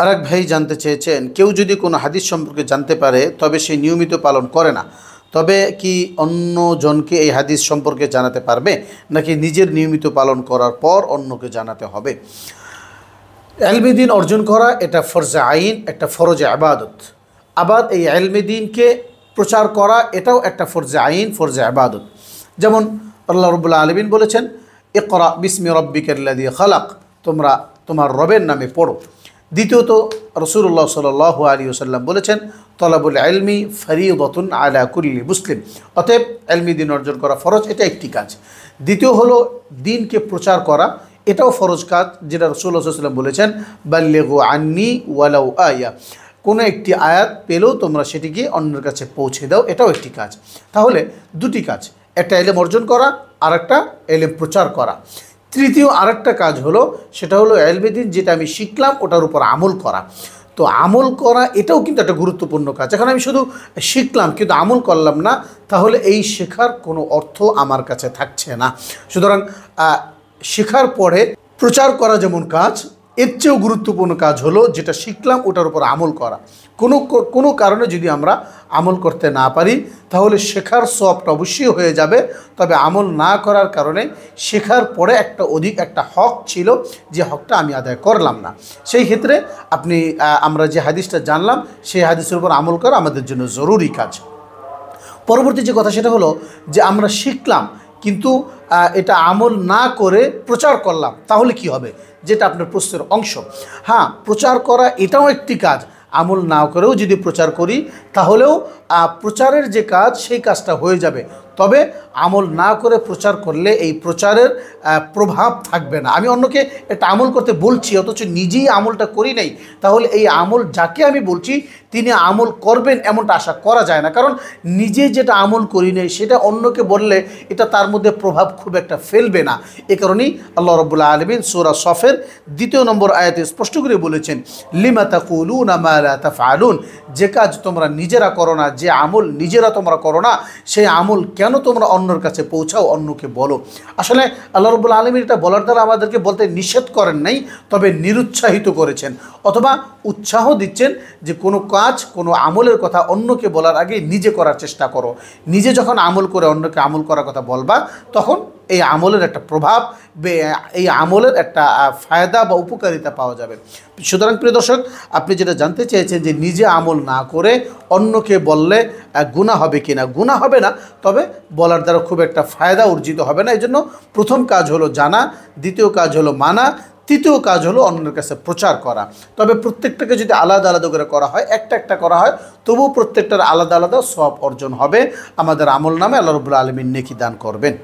আরেক ভাই জানতে চেয়েছেন, কেউ যদি কোনো হাদিস সম্পর্কে জানতে পারে তবে সে নিয়মিত পালন করে না, তবে কি অন্য জনকে এই হাদিস সম্পর্কে জানাতে পারবে, নাকি নিজের নিয়মিত পালন করার পর অন্যকে জানাতে হবে? ইলমে দ্বীন অর্জন করা এটা ফরজে আইন, একটা ফরজে ইবাদত। আবার এই ইলমে দ্বীনকে প্রচার করা এটাও একটা ফরজে আইন, ফরজে ইবাদত। যেমন আল্লাহ রাব্বুল আলামিন বলেছেন, ইকরা বিসমি রাব্বিকাল্লাযী খালাক, তোমরা তোমার রবের নামে পড়ো। দ্বিতীয়ত রাসূলুল্লাহ সাল্লাল্লাহু আলাইহি ওয়াসাল্লাম বলেছেন, তলাবুল ইলমি ফরিয়দাতুন আলা কুল্লি মুসলিম, অতএব ইলমি দ্বীন অর্জন করা ফরজ, এটা একটি কাজ। দ্বিতীয় হলো দ্বীনকে প্রচার করা, এটাও ফরজ কাজ, যেটা রাসূলুল্লাহ সাল্লাল্লাহু আলাইহি ওয়াসাল্লাম বলেছেন, বাল্লিগু আন্নি ওয়ালাউ আয়া, কোনো একটি আয়াত পেলেও তোমরা সেটিকে অন্যের কাছে পৌঁছে দাও, এটাও একটি কাজ। তাহলে দুটি কাজ, একটা ইলম অর্জন করা আর একটা ইলম প্রচার করা। তৃতীয় আরেকটা কাজ হলো, সেটা হলো ইলমে দ্বীন যেটা আমি শিখলাম ওটার উপর আমল করা। তো আমল করা এটাও কিন্তু একটা গুরুত্বপূর্ণ কাজ। এখন আমি শুধু শিখলাম কিন্তু আমল করলাম না, তাহলে এই শেখার কোনো অর্থ আমার কাছে থাকছে না। সুতরাং শেখার পরে প্রচার করা যেমন কাজ, এর চেয়েও গুরুত্বপূর্ণ কাজ হলো যেটা শিখলাম ওটার উপর আমল করা। কোনো কারণে যদি আমরা আমল করতে না পারি তাহলে শেখার সওয়াবটা অবশ্যই হয়ে যাবে, তবে আমল না করার কারণে শেখার পরে একটা হক ছিল, যে হকটা আমি আদায় করলাম না। সেই ক্ষেত্রে আমরা যে হাদিসটা জানলাম সেই হাদিসের উপর আমল করা আমাদের জন্য জরুরি কাজ। পরবর্তী যে কথা সেটা হলো যে আমরা শিখলাম কিন্তু এটা আমল না করে প্রচার করলাম, তাহলে কি হবে, যেটা আপনার প্রশ্নের অংশ। হ্যাঁ, প্রচার করা এটাও একটি কাজ। আমল না করেও যদি প্রচার করি তাহলেও প্রচারের যে কাজ সেই কাজটা হয়ে যাবে, তবে আমল না করে প্রচার করলে এই প্রচারের প্রভাব থাকবে না। আমি অন্যকে একটা আমল করতে বলছি অথচ নিজেই আমলটা করি নাই, তাহলে এই আমল যাকে আমি বলছি তিনি আমল করবেন এমনটা আশা করা যায় না, কারণ নিজে যেটা আমল করি নাই সেটা অন্যকে বললে এটা তার মধ্যে প্রভাব খুব একটা ফেলবে না। এ কারণেই আল্লাহ রাব্বুল আলামিন সূরা সফের 2 নম্বর আয়াতে স্পষ্ট করে বলেছেন, লিমা তাকুলুনা মা লা তাফআলুন, যে কাজ তোমরা নিজেরা করো না, যে আমল নিজেরা তোমরা করো না, সেই আমল কেন তোমরা অন্যের কাছে পৌঁছাও, অন্যকে বলো। আসলে আল্লাহ রাব্বুল আলামিন এটা বলার দ্বারা আমাদেরকে বলতে নিষেধ করেন নাই, তবে নিরুৎসাহিত করেছেন অথবা উৎসাহ দিচ্ছেন যে কোনো কাজ, কোনো আমলের কথা অন্যকে বলার আগে নিজে করার চেষ্টা করো। নিজে যখন আমল করে অন্যকে আমল করার কথা বলবা, তখন এই আমলের একটা প্রভাব, এই আমলের একটা ফায়দা বা উপকারিতা পাওয়া যাবে। সুতরাং প্রিয় দর্শক, আপনি যেটা জানতে চেয়েছেন যে নিজে আমল না করে অন্যকে বললে গুনাহ হবে কিনা, গুনাহ হবে না, তবে বলার দ্বারা খুব একটা ফায়দা অর্জিত হবে না। এই জন্য প্রথম কাজ হলো জানা, দ্বিতীয় কাজ হলো মানা, তৃতীয় কাজ হলো অন্যের কাছে প্রচার করা। তবে প্রত্যেকটাকে যদি আলাদা আলাদা করে করা হয়, একটা করা হয়, তবুও প্রত্যেকটার আলাদা আলাদা সওয়াব অর্জন হবে। আমাদের আমল নামে আল্লাহ রাব্বুল আলামিন নেকি দান করবেন।